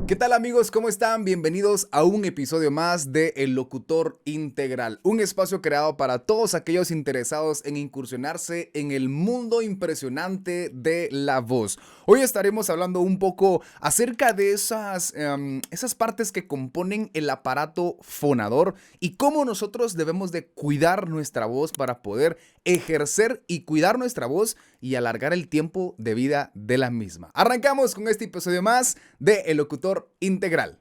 ¿Qué tal amigos? ¿Cómo están? Bienvenidos a un episodio más de El Locutor Integral, un espacio creado para todos aquellos interesados en incursionarse en el mundo impresionante de la voz. Hoy estaremos hablando un poco acerca de esas partes que componen el aparato fonador y cómo nosotros debemos de cuidar nuestra voz para poder ejercer y cuidar nuestra voz y alargar el tiempo de vida de la misma. Arrancamos con este episodio más de El Locutor Integral.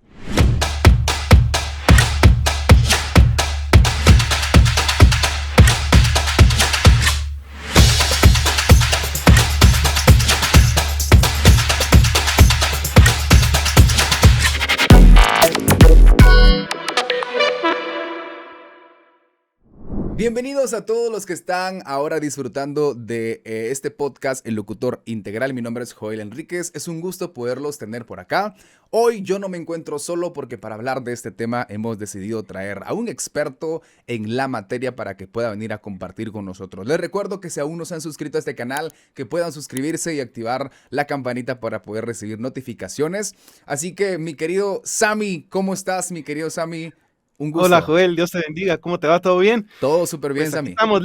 Bienvenidos a todos los que están ahora disfrutando de este podcast El Locutor Integral. Mi nombre es Joel Enríquez, es un gusto poderlos tener por acá. Hoy yo no me encuentro solo porque para hablar de este tema hemos decidido traer a un experto en la materia para que pueda venir a compartir con nosotros. Les recuerdo que si aún no se han suscrito a este canal, que puedan suscribirse y activar la campanita para poder recibir notificaciones. Así que mi querido Sammy, ¿cómo estás mi querido Sammy? Un gusto. Hola Joel, Dios te bendiga, ¿cómo te va? ¿Todo bien? Todo súper bien, Pues aquí Sammy. estamos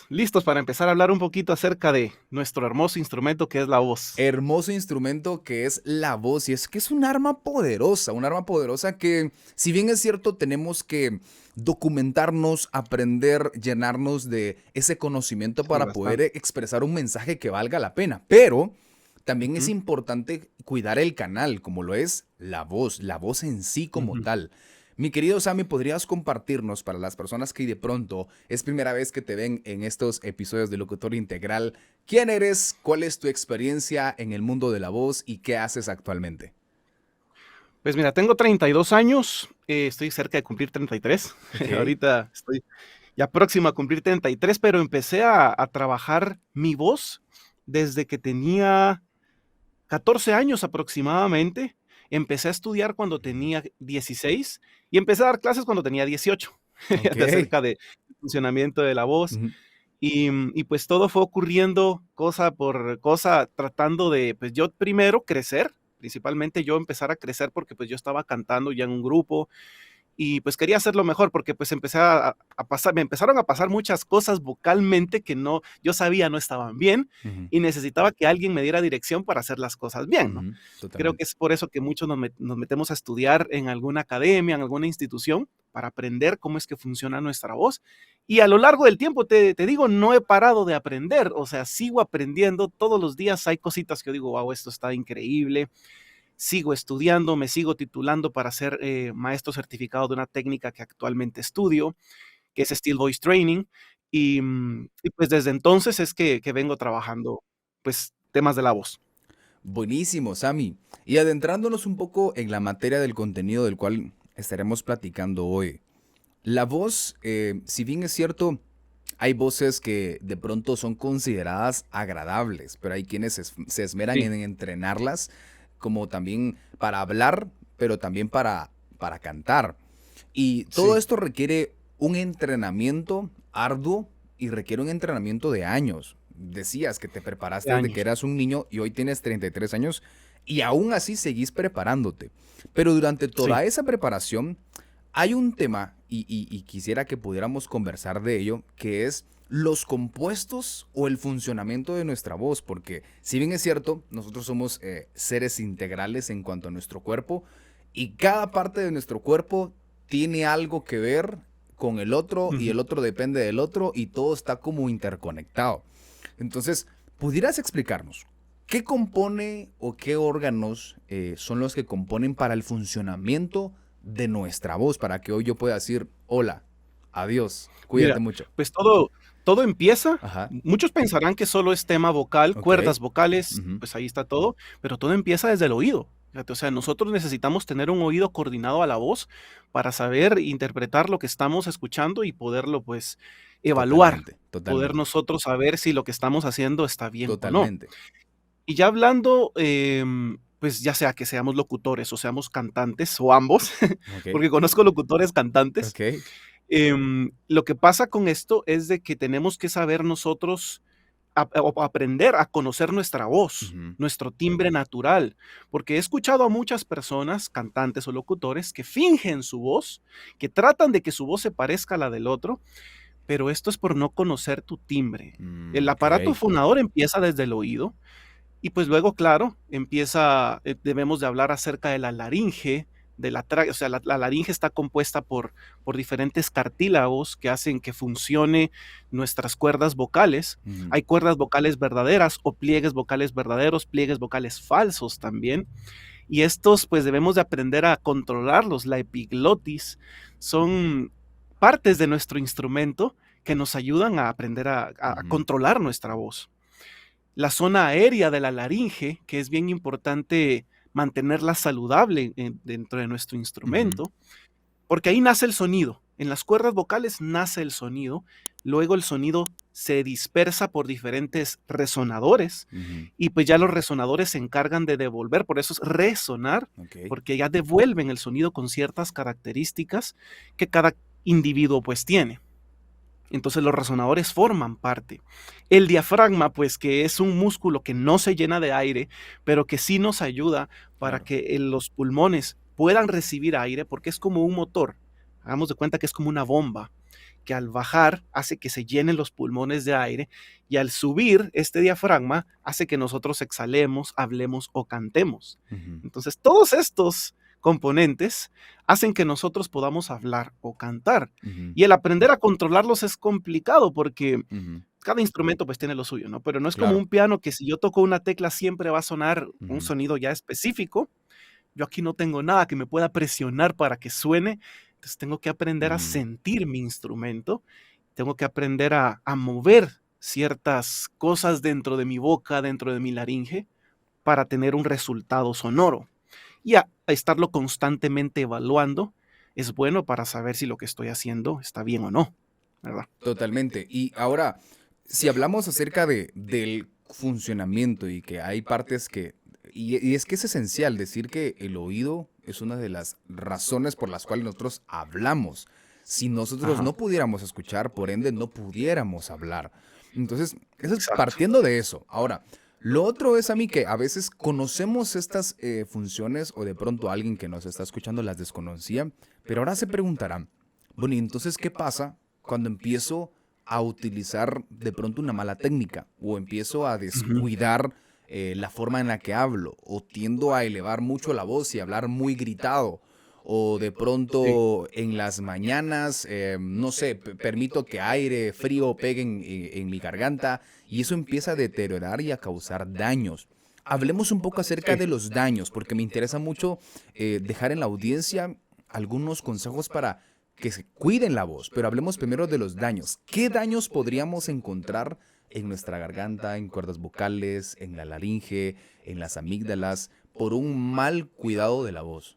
listos para empezar a hablar un poquito acerca de nuestro hermoso instrumento que es la voz. Hermoso instrumento que es la voz, y es que es un arma poderosa que, si bien es cierto, tenemos que documentarnos, aprender, llenarnos de ese conocimiento Sí, para poder bastante. expresar un mensaje que valga la pena, pero también es Ujú, importante cuidar el canal, como lo es la voz en sí como ujú. tal. Mi querido Sammy, ¿podrías compartirnos para las personas que de pronto es primera vez que te ven en estos episodios de Locutor Integral, quién eres, cuál es tu experiencia en el mundo de la voz y qué haces actualmente? Pues mira, tengo 32 años, estoy cerca de cumplir 33. Ok. Ahorita estoy ya próximo a cumplir 33, pero empecé a trabajar mi voz desde que tenía 14 años aproximadamente. Empecé a estudiar cuando Ujú. tenía 16 y empecé a dar clases cuando tenía 18, Ok. de acerca del funcionamiento de la voz. Ujú. Y pues todo fue ocurriendo cosa por cosa, tratando de, pues yo primero crecer, principalmente yo empezar a crecer porque pues yo estaba cantando ya en un grupo y pues quería hacerlo mejor porque pues empecé a pasar, me empezaron a pasar muchas cosas vocalmente que no, yo sabía no estaban bien Ujú. y necesitaba que alguien me diera dirección para hacer las cosas bien, ¿no? Ujú. Creo que Totalmente. es por eso que muchos nos metemos a estudiar en alguna academia, en alguna institución, para aprender cómo es que funciona nuestra voz. Y a lo largo del tiempo, te digo, no he parado de aprender, o sea, sigo aprendiendo, todos los días hay cositas que yo digo, wow, esto está increíble, sigo estudiando, me sigo titulando para ser maestro certificado de una técnica que actualmente estudio, que es Steel Voice Training, y pues desde entonces es que vengo trabajando, pues, temas de la voz. Buenísimo, Sammy. Y adentrándonos un poco en la materia del contenido del cual estaremos platicando hoy. La voz, si bien es cierto, hay voces que de pronto son consideradas agradables, pero hay quienes se esmeran Sí, en entrenarlas, como también para hablar, pero también para cantar. Y todo sí, esto requiere un entrenamiento arduo y requiere un entrenamiento de años. Decías que te de preparaste desde que años. eras un niño y hoy tienes 33 años y aún así seguís preparándote. Pero durante Sí, toda esa preparación hay un tema, y quisiera que pudiéramos conversar de ello, que es los compuestos o el funcionamiento de nuestra voz, porque si bien es cierto, nosotros somos seres integrales en cuanto a nuestro cuerpo, y cada parte de nuestro cuerpo tiene algo que ver con el otro, y ujú. el otro depende del otro, y todo está como interconectado. Entonces, ¿pudieras explicarnos qué compone o qué órganos son los que componen para el funcionamiento de nuestra voz, para que hoy yo pueda decir hola, adiós, cuídate Mira, mucho? pues todo empieza, Ajá. muchos pensarán que solo es tema vocal, Ok. cuerdas vocales, Ujú. pues ahí está todo, pero todo empieza desde el oído. Fíjate, o sea, nosotros necesitamos tener un oído coordinado a la voz para saber interpretar lo que estamos escuchando y poderlo, pues, evaluar, Totalmente, poder totalmente, nosotros saber si lo que estamos haciendo está bien o no. totalmente. Y ya hablando, pues ya sea que seamos locutores o seamos cantantes o ambos, Ok, porque conozco locutores cantantes. ok. Lo que pasa con esto es de que tenemos que saber nosotros o aprender a conocer nuestra voz, Ujú. nuestro timbre natural, porque he escuchado a muchas personas, cantantes o locutores, que fingen su voz, que tratan de que su voz se parezca a la del otro, pero esto es por no conocer tu timbre. El Ok. aparato fonador empieza desde el oído y pues luego, claro, debemos de hablar acerca de la laringe, o sea, la laringe está compuesta por diferentes cartílagos que hacen que funcione nuestras cuerdas vocales. Ujú. Hay cuerdas vocales verdaderas o pliegues vocales verdaderos, pliegues vocales falsos también. Y estos, pues debemos de aprender a controlarlos. La epiglotis son partes de nuestro instrumento que nos ayudan a aprender a Ujú. controlar nuestra voz. La zona aérea de la laringe, que es bien importante mantenerla saludable dentro de nuestro Ujú. instrumento, porque ahí nace el sonido. En las cuerdas vocales nace el sonido, luego el sonido se dispersa por diferentes resonadores Ujú. y pues ya los resonadores se encargan de devolver, por eso es resonar, Ok. porque ya devuelven el sonido con ciertas características que cada individuo pues tiene. Entonces los resonadores forman parte. El diafragma, pues que es un músculo que no se llena de aire, pero que sí nos ayuda para Claro. que los pulmones puedan recibir aire, porque es como un motor. Hagamos de cuenta que es como una bomba, que al bajar hace que se llenen los pulmones de aire y al subir este diafragma hace que nosotros exhalemos, hablemos o cantemos. Ujú. Entonces todos estos componentes hacen que nosotros podamos hablar o cantar. Ujú. Y el aprender a controlarlos es complicado porque Ujú. cada instrumento pues tiene lo suyo, ¿no? Pero no es como Claro. un piano que si yo toco una tecla siempre va a sonar un Ujú. sonido ya específico. Yo aquí no tengo nada que me pueda presionar para que suene. Entonces tengo que aprender a Ujú. sentir mi instrumento. Tengo que aprender a mover ciertas cosas dentro de mi boca, dentro de mi laringe, para tener un resultado sonoro. Y a estarlo constantemente evaluando es bueno para saber si lo que estoy haciendo está bien o no, ¿verdad? Totalmente. Y ahora, si hablamos acerca del funcionamiento y que hay partes que... Y es que es esencial decir que el oído es una de las razones por las cuales nosotros hablamos. Si nosotros Ajá, no pudiéramos escuchar, por ende no pudiéramos hablar. Entonces, eso es exacto. partiendo de eso. Ahora, lo otro es a mí que a veces conocemos estas funciones o de pronto alguien que nos está escuchando las desconocía, pero ahora se preguntarán, bueno, ¿y entonces qué pasa cuando empiezo a utilizar de pronto una mala técnica o empiezo a Ujú. descuidar la forma en la que hablo o tiendo a elevar mucho la voz y hablar muy gritado o de Sí. pronto en las mañanas, no sé, permito que aire frío pegue en mi garganta y eso empieza a deteriorar y a causar daños? Hablemos un poco acerca Sí. de los daños porque me interesa mucho dejar en la audiencia algunos consejos para que se cuiden la voz, pero hablemos primero de los daños. ¿Qué daños podríamos encontrar en nuestra garganta, en cuerdas vocales, en la laringe, en las amígdalas, por un mal cuidado de la voz?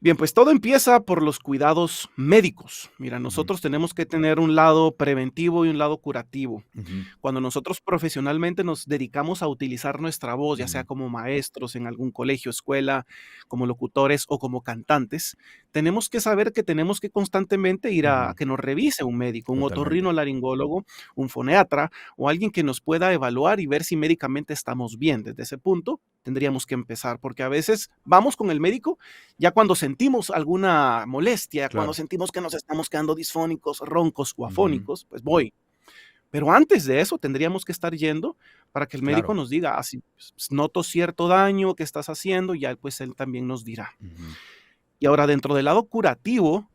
Bien, pues todo empieza por los cuidados médicos. Mira, Ujú. nosotros tenemos que tener un lado preventivo y un lado curativo. Ujú. Cuando nosotros profesionalmente nos dedicamos a utilizar nuestra voz, ya sea Ujú. como maestros en algún colegio, escuela, como locutores o como cantantes, tenemos que saber que tenemos que constantemente ir a Ujú. que nos revise un médico, un Totalmente. otorrinolaringólogo, un foniatra o alguien que nos pueda evaluar y ver si médicamente estamos bien. Desde ese punto tendríamos que empezar, porque a veces vamos con el médico ya cuando sentimos alguna molestia, cuando Claro. sentimos que nos estamos quedando disfónicos, roncos o Ujú. afónicos, pues voy. Pero antes de eso tendríamos que estar yendo para que el médico Claro. nos diga, si noto cierto daño que estás haciendo, ya pues él también nos dirá. Ujú. Y ahora dentro del lado curativo,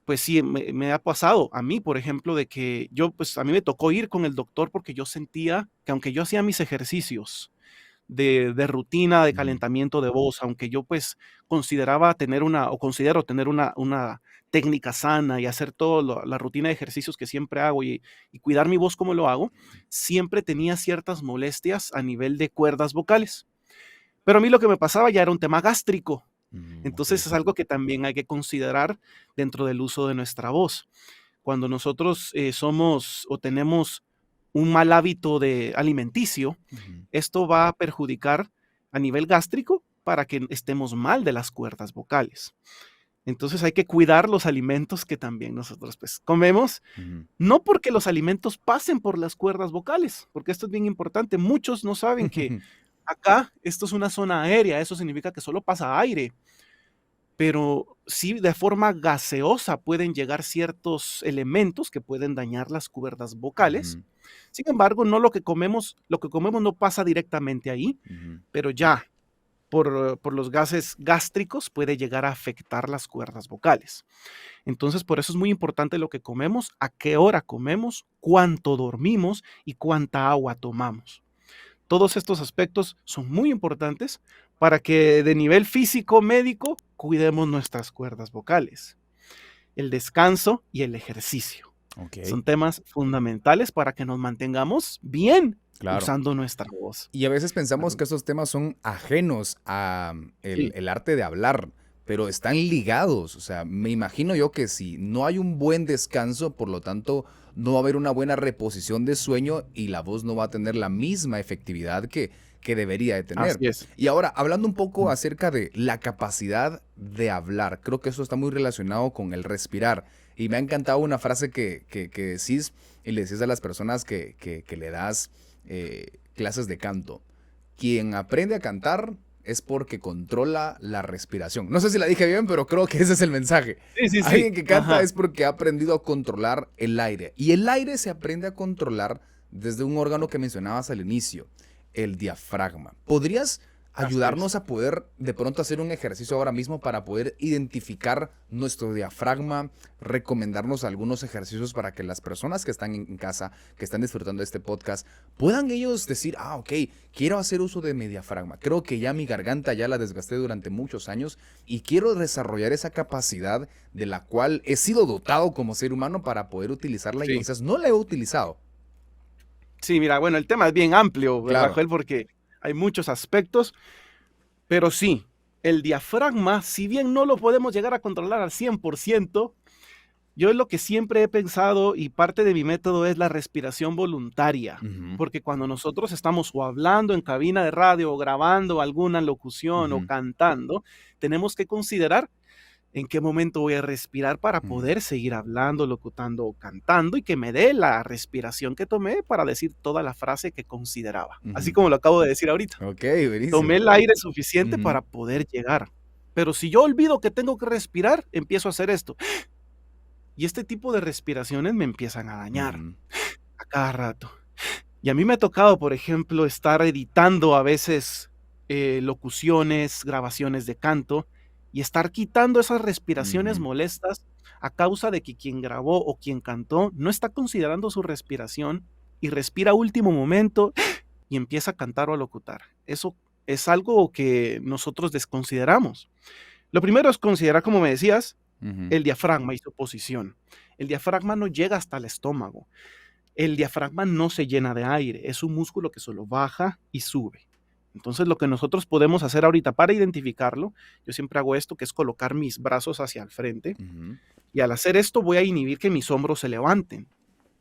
pues sí, me ha pasado a mí, por ejemplo, de que yo, pues a mí me tocó ir con el doctor porque yo sentía que aunque yo hacía mis ejercicios de rutina, de Ujú. calentamiento de voz, aunque yo pues consideraba tener una, o considero tener una técnica sana y hacer toda la rutina de ejercicios que siempre hago y cuidar mi voz como lo hago, siempre tenía ciertas molestias a nivel de cuerdas vocales. Pero a mí lo que me pasaba ya era un tema gástrico. Ok. Entonces es algo que también hay que considerar dentro del uso de nuestra voz. Cuando nosotros somos o tenemos un mal hábito de alimenticio, Ujú. esto va a perjudicar a nivel gástrico para que estemos mal de las cuerdas vocales. Entonces hay que cuidar los alimentos que también nosotros pues comemos, Ujú. no porque los alimentos pasen por las cuerdas vocales, porque esto es bien importante. Muchos no saben que acá esto es una zona aérea, eso significa que solo pasa aire, pero sí de forma gaseosa pueden llegar ciertos elementos que pueden dañar las cuerdas vocales. Ujú, Sin embargo, no lo que comemos no pasa directamente ahí, ujú. pero ya por los gases gástricos puede llegar a afectar las cuerdas vocales. Entonces, por eso es muy importante lo que comemos, a qué hora comemos, cuánto dormimos y cuánta agua tomamos. Todos estos aspectos son muy importantes para que de nivel físico médico cuidemos nuestras cuerdas vocales. El descanso y el ejercicio Ok, son temas fundamentales para que nos mantengamos bien claro. usando nuestra voz. Y a veces pensamos ¿Verdad? que esos temas son ajenos a Sí, el arte de hablar, pero están ligados. O sea, me imagino yo que si no hay un buen descanso, por lo tanto, no va a haber una buena reposición de sueño y la voz no va a tener la misma efectividad que debería de tener. así es. Y ahora, hablando un poco Mm, acerca de la capacidad de hablar, creo que eso está muy relacionado con el respirar. Y me ha encantado una frase que decís y le decís a las personas que le das clases de canto. Quien aprende a cantar es porque controla la respiración. No sé si la dije bien, pero creo que ese es el mensaje. sí, sí, sí. Alguien que canta Ajá. es porque ha aprendido a controlar el aire. Y el aire se aprende a controlar desde un órgano que mencionabas al inicio, el diafragma. ¿Podrías Así es. ayudarnos a poder de pronto hacer un ejercicio ahora mismo para poder identificar nuestro diafragma, recomendarnos algunos ejercicios para que las personas que están en casa, que están disfrutando de este podcast, puedan ellos decir, ah, ok, quiero hacer uso de mi diafragma. Creo que ya mi garganta ya la desgasté durante muchos años y quiero desarrollar esa capacidad de la cual he sido dotado como ser humano para poder utilizarla y Sí. quizás no la he utilizado. Sí, mira, bueno, el tema es bien amplio, ¿verdad, Claro. Joel? Porque hay muchos aspectos, pero sí, el diafragma, si bien no lo podemos llegar a controlar al 100%, yo es lo que siempre he pensado y parte de mi método es la respiración voluntaria, Ujú, porque cuando nosotros estamos o hablando en cabina de radio o grabando alguna locución o ujú, cantando, tenemos que considerar en qué momento voy a respirar para ujú, poder seguir hablando, locutando o cantando y que me dé la respiración que tomé para decir toda la frase que consideraba, así ujú. como lo acabo de decir ahorita. Ok, Tomé buenísimo. el aire suficiente Ujú, para poder llegar. Pero si yo olvido que tengo que respirar, empiezo a hacer esto. Y este tipo de respiraciones me empiezan a dañar ujú, a cada rato. Y a mí me ha tocado, por ejemplo, estar editando a veces locuciones, grabaciones de canto y estar quitando esas respiraciones ujú, molestas a causa de que quien grabó o quien cantó no está considerando su respiración y respira a último momento y empieza a cantar o a locutar. Eso es algo que nosotros desconsideramos. Lo primero es considerar, como me decías, ujú. el diafragma y su posición. El diafragma no llega hasta el estómago. El diafragma no se llena de aire, es un músculo que solo baja y sube. Entonces, lo que nosotros podemos hacer ahorita para identificarlo, yo siempre hago esto, que es colocar mis brazos hacia el frente, Ujú. y al hacer esto voy a inhibir que mis hombros se levanten.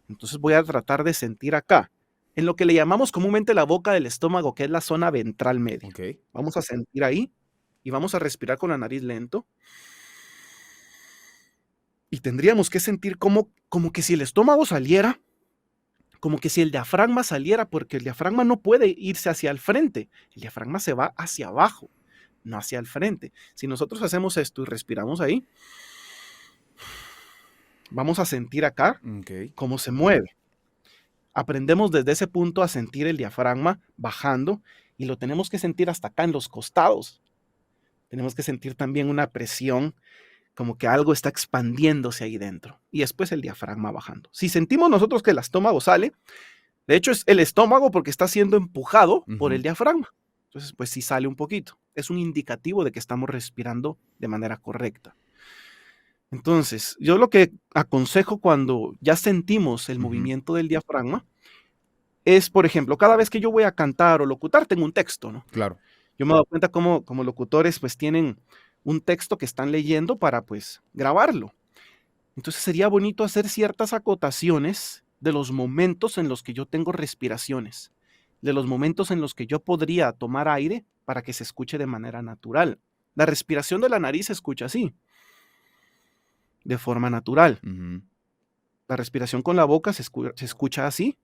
Entonces voy a tratar de sentir acá, en lo que le llamamos comúnmente la boca del estómago, que es la zona ventral media. Ok. Vamos a sentir ahí y vamos a respirar con la nariz lento. Y tendríamos que sentir como que si el estómago saliera, como que si el diafragma saliera, porque el diafragma no puede irse hacia el frente, el diafragma se va hacia abajo, no hacia el frente. Si nosotros hacemos esto y respiramos ahí, vamos a sentir acá Ok. cómo se mueve. Aprendemos desde ese punto a sentir el diafragma bajando y lo tenemos que sentir hasta acá en los costados. Tenemos que sentir también una presión, como que algo está expandiéndose ahí dentro. Y después el diafragma bajando. Si sentimos nosotros que el estómago sale, de hecho es el estómago porque está siendo empujado por el Ujú. diafragma. Entonces, pues sí sale un poquito. Es un indicativo de que estamos respirando de manera correcta. Entonces, yo lo que aconsejo cuando ya sentimos el Ujú. movimiento del diafragma es, por ejemplo, cada vez que yo voy a cantar o locutar, tengo un texto, ¿no? Claro. Yo me he dado cuenta cómo como locutores, pues, tienen un texto que están leyendo para, pues, grabarlo. Entonces, sería bonito hacer ciertas acotaciones de los momentos en los que yo tengo respiraciones, de los momentos en los que yo podría tomar aire para que se escuche de manera natural. La respiración de la nariz se escucha así. de forma natural. Ujú. La respiración con la boca se escucha así,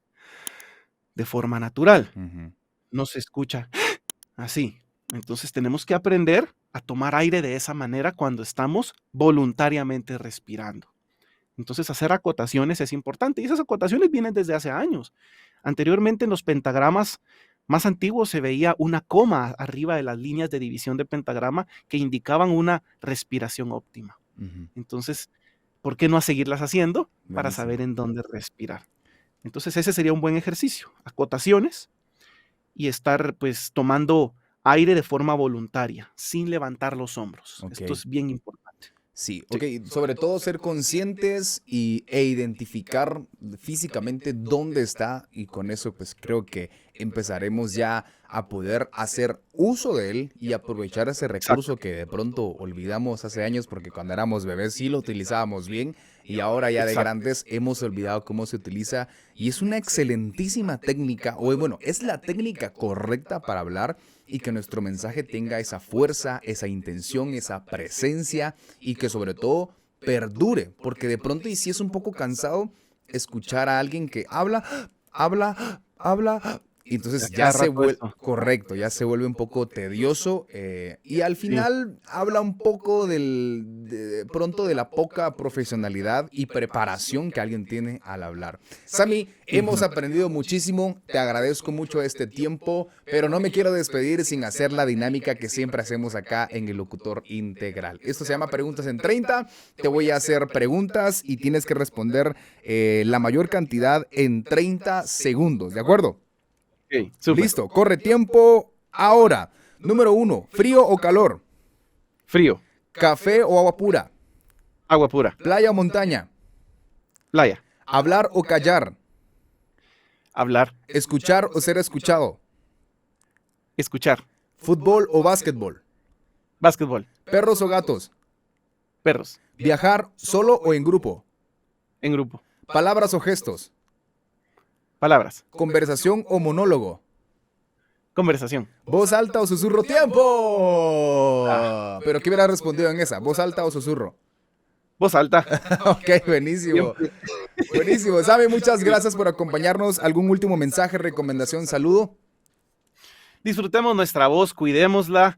de forma natural. Ujú. No se escucha así. Entonces tenemos que aprender a tomar aire de esa manera cuando estamos voluntariamente respirando. Entonces hacer acotaciones es importante y esas acotaciones vienen desde hace años. Anteriormente en los pentagramas más antiguos se veía una coma arriba de las líneas de división de pentagrama que indicaban una respiración óptima. Ujú. Entonces, ¿por qué no a seguirlas haciendo para Buenísimo. saber en dónde respirar? Entonces ese sería un buen ejercicio, acotaciones y estar pues tomando aire de forma voluntaria, sin levantar los hombros. Ok. Esto es bien importante. Sí, Sí, ok, sobre todo ser conscientes e identificar físicamente dónde está y con eso pues creo que empezaremos ya a poder hacer uso de él y aprovechar ese exacto. recurso que de pronto olvidamos hace años porque cuando éramos bebés sí lo utilizábamos bien y ahora ya de Exacto. grandes hemos olvidado cómo se utiliza y es una excelentísima técnica, o bueno, es la técnica correcta para hablar y que nuestro mensaje tenga esa fuerza, esa intención, esa presencia y que sobre todo perdure, porque de pronto y si es un poco cansado escuchar a alguien que habla, y entonces ya Cada se rato vuelve, esto. correcto, ya se vuelve un poco tedioso y al Sí. final habla un poco de pronto de la poca profesionalidad y preparación que alguien tiene al hablar. Sammy, hemos Ujú. aprendido muchísimo, te agradezco mucho este tiempo, pero no me quiero despedir sin hacer la dinámica que siempre hacemos acá en el Locutor Integral. Esto se llama Preguntas en 30, te voy a hacer preguntas y tienes que responder la mayor cantidad en 30 segundos, ¿de acuerdo? Ok, súper. Listo, corre tiempo ahora. Número 1, ¿frío o calor? Frío, ¿Café o agua pura? agua pura, ¿Playa o montaña? playa, ¿Hablar o callar? hablar, ¿Escuchar o ser escuchado? escuchar, ¿Fútbol o básquetbol? básquetbol, ¿Perros o gatos? perros, ¿Viajar solo o en grupo? en grupo, ¿Palabras o gestos? palabras, ¿Conversación o monólogo? conversación. ¿Voz alta o susurro? Ah, ¡Tiempo! ¿Pero qué hubiera respondido en esa? ¿Voz alta o susurro? voz alta. Ok, buenísimo. Siempre. Buenísimo. Sammy, muchas gracias por acompañarnos. ¿Algún último mensaje, recomendación, saludo? Disfrutemos nuestra voz, cuidémosla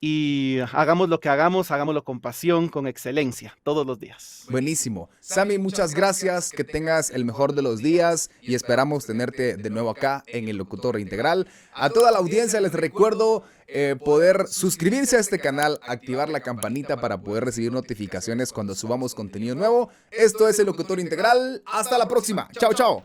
y hagamos lo que hagamos, hagámoslo con pasión, con excelencia, todos los días. Buenísimo. Sammy, muchas gracias. Que tengas el mejor de los días y esperamos tenerte de nuevo acá en el Locutor Integral. A toda la audiencia les recuerdo poder suscribirse a este canal, activar la campanita para poder recibir notificaciones cuando subamos contenido nuevo. Esto es el Locutor Integral. Hasta la próxima. Chao, chao.